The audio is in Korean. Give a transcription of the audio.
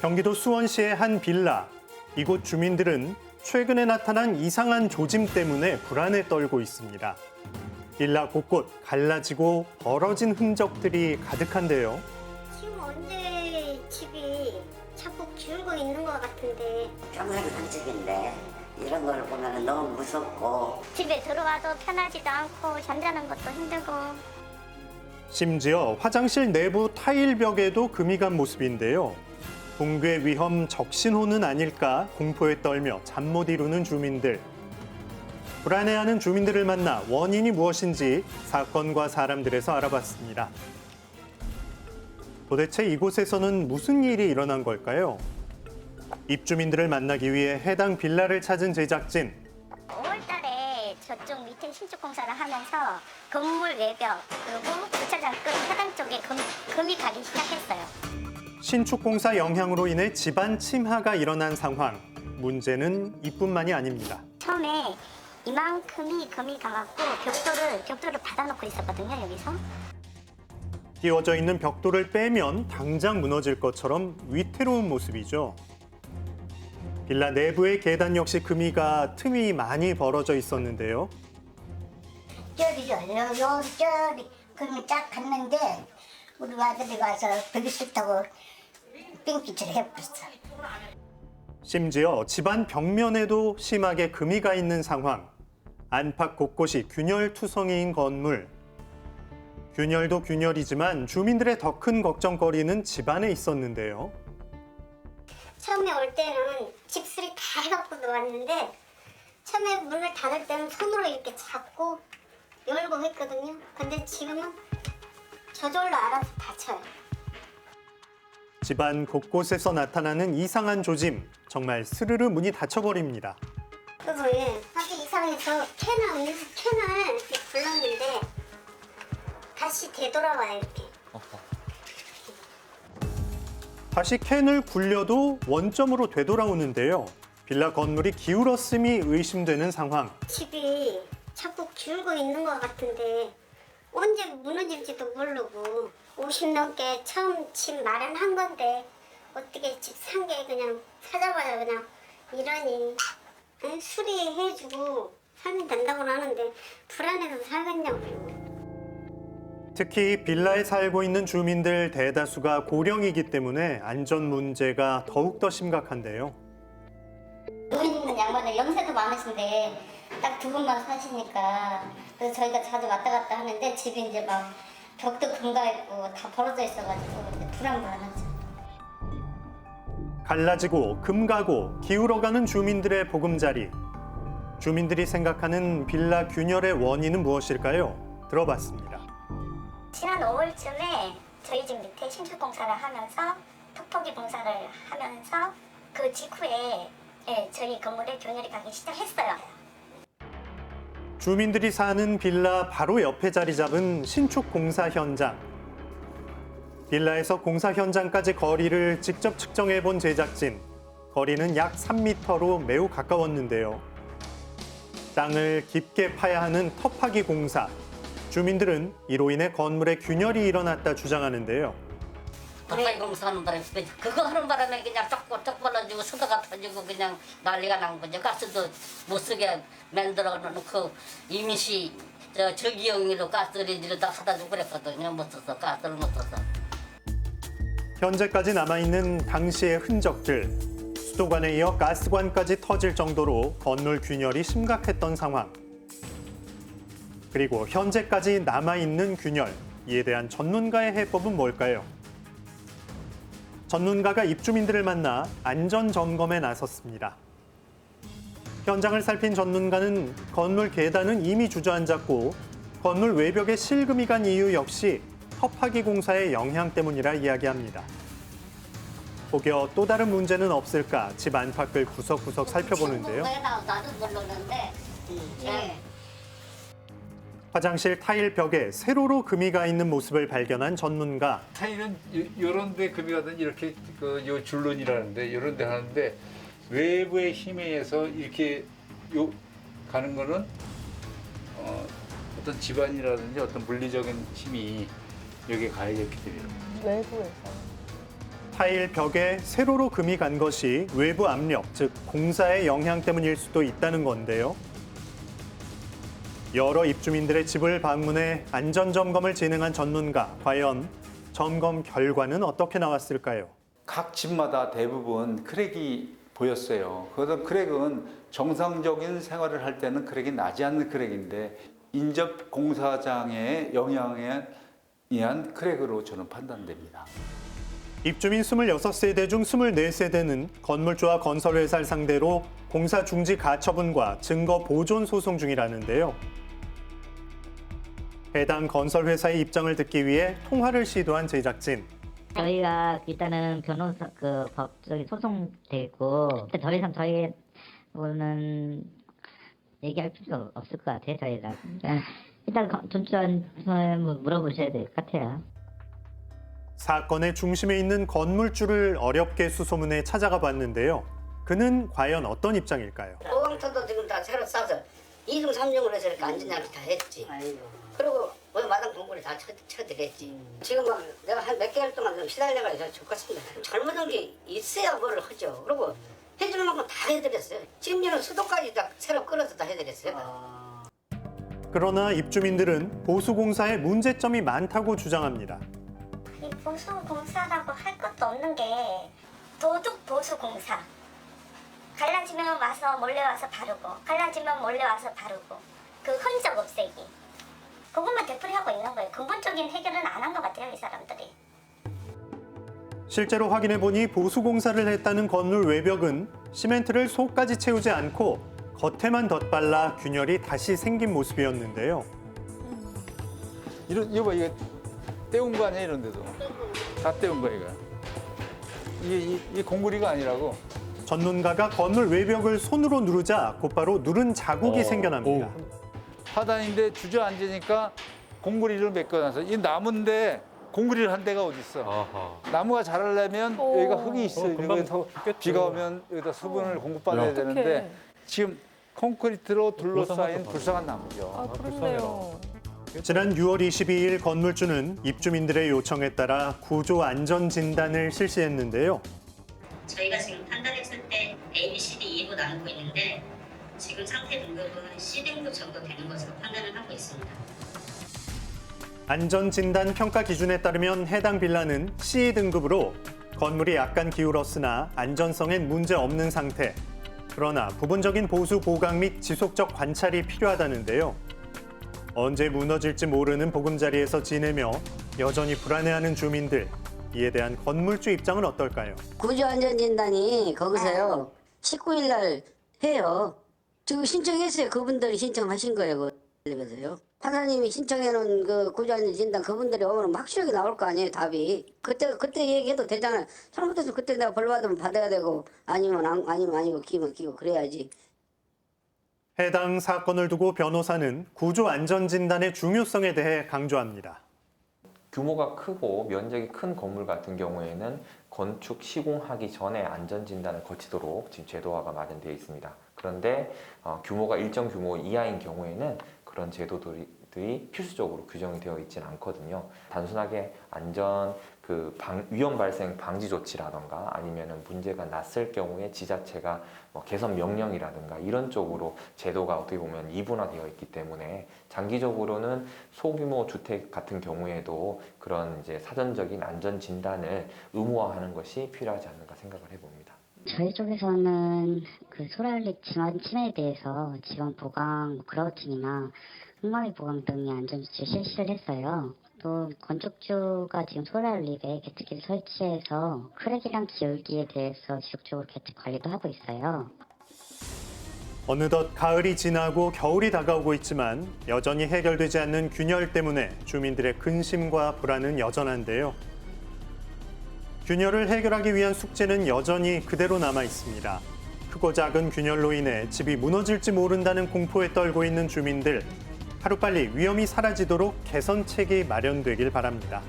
경기도 수원시의 한 빌라. 이곳 주민들은 최근에 나타난 이상한 조짐 때문에 불안에 떨고 있습니다. 빌라 곳곳 갈라지고 벌어진 흔적들이 가득한데요. 지금 언제 집이 자꾸 기울고 있는 것 같은데 평생 산책인데 이런 걸 보면 너무 무섭고 집에 들어와도 편하지도 않고 잠자는 것도 힘들고 심지어 화장실 내부 타일 벽에도 금이 간 모습인데요. 붕괴 위험 적신호는 아닐까 공포에 떨며 잠 못 이루는 주민들. 불안해하는 주민들을 만나 원인이 무엇인지 사건과 사람들에서 알아봤습니다. 도대체 이곳에서는 무슨 일이 일어난 걸까요? 입주민들을 만나기 위해 해당 빌라를 찾은 제작진. 5월 달에 저쪽 밑에 신축 공사를 하면서 건물 외벽 그리고 주차장 끝 해당 쪽에 금이 가기 시작했어요. 신축 공사 영향으로 인해 집안 침하가 일어난 상황. 문제는 이뿐만이 아닙니다. 처음에 이만큼이 금이 가갖고 벽돌을 받아놓고 있었거든요, 여기서. 끼워져 있는 벽돌을 빼면 당장 무너질 것처럼 위태로운 모습이죠. 빌라 내부의 계단 역시 금이가 틈이 많이 벌어져 있었는데요. 쩔이 열려요, 쩔이. 그러면 쫙 갔는데 우리 아들이 와서 보기 싫다고 뺑기질 해버렸어. 심지어 집안 벽면에도 심하게 금이 가 있는 상황. 안팎 곳곳이 균열투성이인 건물. 균열도 균열이지만 주민들의 더 큰 걱정거리는 집안에 있었는데요. 처음에 올 때는 집수리 다 해갖고 왔는데 처음에 문을 닫을 때는 손으로 이렇게 잡고 열고 했거든요. 근데 지금은 저절로 알아서 닫혀요. 집안 곳곳에서 나타나는 이상한 조짐. 정말 스르르 문이 닫혀버립니다. 그리고 아주 이상해서 캔을 이렇게 불렀는데 다시 되돌아와요, 이렇게. 다시 캔을 굴려도 원점으로 되돌아오는데요. 빌라 건물이 기울었음이 의심되는 상황. 집이 자꾸 기울고 있는 것 같은데 언제 무너질지도 모르고 50 넘게 처음 집 마련한 건데 어떻게 집 산 게 그냥 찾아봐요 그냥 이러니 수리해주고 살면 된다고 하는데 불안해서 살겠냐고요. 특히 빌라에 살고 있는 주민들 대다수가 고령이기 때문에 안전 문제가 더욱더 심각한데요. 노인 있는 양반들 연세도 많으신데 딱 두 분만 사시니까 그래서 저희가 자주 왔다 갔다 하는데 집이 이제 막 벽도 금가 있고 다 벌어져 있어가지고 이제 불안불안하죠. 갈라지고 금가고 기울어가는 주민들의 보금자리. 주민들이 생각하는 빌라 균열의 원인은 무엇일까요? 들어봤습니다. 지난 5월쯤에 저희 집 밑에 신축 공사를 하면서 톡톡이 공사를 하면서 그 직후에 저희 건물에 균열이 가기 시작했어요. 주민들이 사는 빌라 바로 옆에 자리 잡은 신축 공사 현장. 빌라에서 공사 현장까지 거리를 직접 측정해 본 제작진. 거리는 약 3m로 매우 가까웠는데요. 땅을 깊게 파야 하는 터파기 공사. 주민들은 이로 인해 건물에 균열이 일어났다 주장하는데요. 가까이 공사하는 바람에 그거 하는 바람에 그냥 쩍 벌어지고 수도가 터지고 그냥 난리가 난 거죠. 가스도 못 쓰게 만들어 놓고 임시 저기용으로 가스레인지를 다 사다 주고 그랬거든요. 못 써서 가스를 못 써서. 현재까지 남아있는 당시의 흔적들. 수도관에 이어 가스관까지 터질 정도로 건물 균열이 심각했던 상황. 그리고 현재까지 남아있는 균열. 이에 대한 전문가의 해법은 뭘까요? 전문가가 입주민들을 만나 안전 점검에 나섰습니다. 현장을 살핀 전문가는 건물 계단은 이미 주저앉았고 건물 외벽에 실금이 간 이유 역시 터파기 공사의 영향 때문이라 이야기합니다. 혹여 또 다른 문제는 없을까 집 안팎을 구석구석 살펴보는데요. 나도 모르는데. 네. 화장실 타일 벽에 세로로 금이 가 있는 모습을 발견한 전문가. 타일은 이런 데 금이 가든 이렇게 요 줄눈이라는데 이런 데 하는데 외부의 힘에 의해서 이렇게 가는 거는 어떤 집안이라든지 어떤 물리적인 힘이 여기에 가해졌기 때문에. 외부에서. 타일 벽에 세로로 금이 간 것이 외부 압력, 즉 공사의 영향 때문일 수도 있다는 건데요. 여러 입주민들의 집을 방문해 안전점검을 진행한 전문가, 과연 점검 결과는 어떻게 나왔을까요? 각 집마다 대부분 크랙이 보였어요. 그래서 크랙은 정상적인 생활을 할 때는 크랙이 나지 않는 크랙인데 인접 공사장의 영향에 의한 크랙으로 저는 판단됩니다. 입주민 26세대 중 24세대는 건물주와 건설회사를 상대로 공사 중지 가처분과 증거 보존 소송 중이라는데요. 해당 건설회사의 입장을 듣기 위해 통화를 시도한 제작진. 저희가 일단은 변호사 법적인 소송돼 있고 일단 더 이상 저희는 얘기할 필요가 없을 것 같아요. 저희가 일단 전주한 물어보셔야 될 것 같아요. 사건의 중심에 있는 건물주를 어렵게 수소문해 찾아가 봤는데요. 그는 과연 어떤 입장일까요? 보강터도 지금 다 새로 싸서 2중 3중으로 해서 이렇게 안전장치 다 했지. 그리고 뭐 마당 공구리 다 쳐드렸지. 지금 막 내가 한 몇 개월 동안 좀 시달려가지고 죽겠습니다. 잘못한 게 있어야 뭘 하죠. 그리고 해줄 만큼 다 해드렸어요. 심지어는 수도까지 다 새로 끌어서 다 해드렸어요. 그러나 입주민들은 보수공사에 문제점이 많다고 주장합니다. 이 보수공사라고 할 것도 없는 게 도둑 보수공사. 갈라지면 와서 몰래 와서 바르고 갈라지면 몰래 와서 바르고 그 흔적 없애기. 그것만 되풀이하고 있는 거예요. 근본적인 해결은 안 한 것 같아요, 이 사람들이. 실제로 확인해보니 보수공사를 했다는 건물 외벽은 시멘트를 속까지 채우지 않고 겉에만 덧발라 균열이 다시 생긴 모습이었는데요. 이거 봐, 이거 떼운 거 아니야, 이런 데도. 다 떼운 거야, 이거. 이게 공구리가 아니라고. 전문가가 건물 외벽을 손으로 누르자 곧바로 누른 자국이 생겨납니다. 하단인데 주저앉으니까 공구리를 메꿔놔서 이 나무인데 공구리를 한 데가 어디 있어? 나무가 자라려면 여기가 흙이 있어. 여기서 비가 오면 여기다 수분을 공급받아야 되는데 지금 콘크리트로 둘러싸인 불쌍한 나무죠. 그렇네요. 지난 6월 22일 건물주는 입주민들의 요청에 따라 구조 안전 진단을 실시했는데요. 저희가 지금 판단했을 때 A, B, C, D, E로 나누고 있는데 지금 상태 등급은 C등급 정도 되는 것으로 판단을 하고 있습니다. 안전진단 평가 기준에 따르면 해당 빌라는 C등급으로 건물이 약간 기울었으나 안전성엔 문제 없는 상태. 그러나 부분적인 보수 보강 및 지속적 관찰이 필요하다는데요. 언제 무너질지 모르는 보금자리에서 지내며 여전히 불안해하는 주민들. 이에 대한 건물주 입장은 어떨까요? 구조안전진단이 거기서요 19일 날 해요. 지금 신청했어요. 그분들이 신청하신 거예요. 그래서요. 판사님이 신청해놓은 그 구조안전진단 그분들이 오면 확실하게 나올 거 아니에요. 답이. 그때 얘기해도 되잖아요. 잘못해서 그때 내가 벌 받으면 받아야 되고 아니면 아니고 기면 기고 그래야지. 해당 사건을 두고 변호사는 구조 안전진단의 중요성에 대해 강조합니다. 규모가 크고 면적이 큰 건물 같은 경우에는 건축 시공하기 전에 안전진단을 거치도록 지금 제도화가 마련되어 있습니다. 그런데 규모가 일정 규모 이하인 경우에는 그런 제도들이 필수적으로 규정이 되어 있지는 않거든요. 단순하게 안전 위험 발생 방지 조치라던가 아니면은 문제가 났을 경우에 지자체가 개선 명령이라든가 이런 쪽으로 제도가 어떻게 보면 이분화되어 있기 때문에 장기적으로는 소규모 주택 같은 경우에도 그런 이제 사전적인 안전 진단을 의무화하는 것이 필요하지 않는가 생각을 해봅니다. 저희 쪽에서는 그 소랄릭 침해에 대해서 지원 보강, 그라우팅이나 흙마비 보강 등의 안전조치 실시를 했어요. 또 건축주가 지금 소랄릭에 계측기를 설치해서 크랙이랑 기울기에 대해서 지속적으로 계측 관리도 하고 있어요. 어느덧 가을이 지나고 겨울이 다가오고 있지만 여전히 해결되지 않는 균열 때문에 주민들의 근심과 불안은 여전한데요. 균열을 해결하기 위한 숙제는 여전히 그대로 남아 있습니다. 크고 작은 균열로 인해 집이 무너질지 모른다는 공포에 떨고 있는 주민들, 하루빨리 위험이 사라지도록 개선책이 마련되길 바랍니다.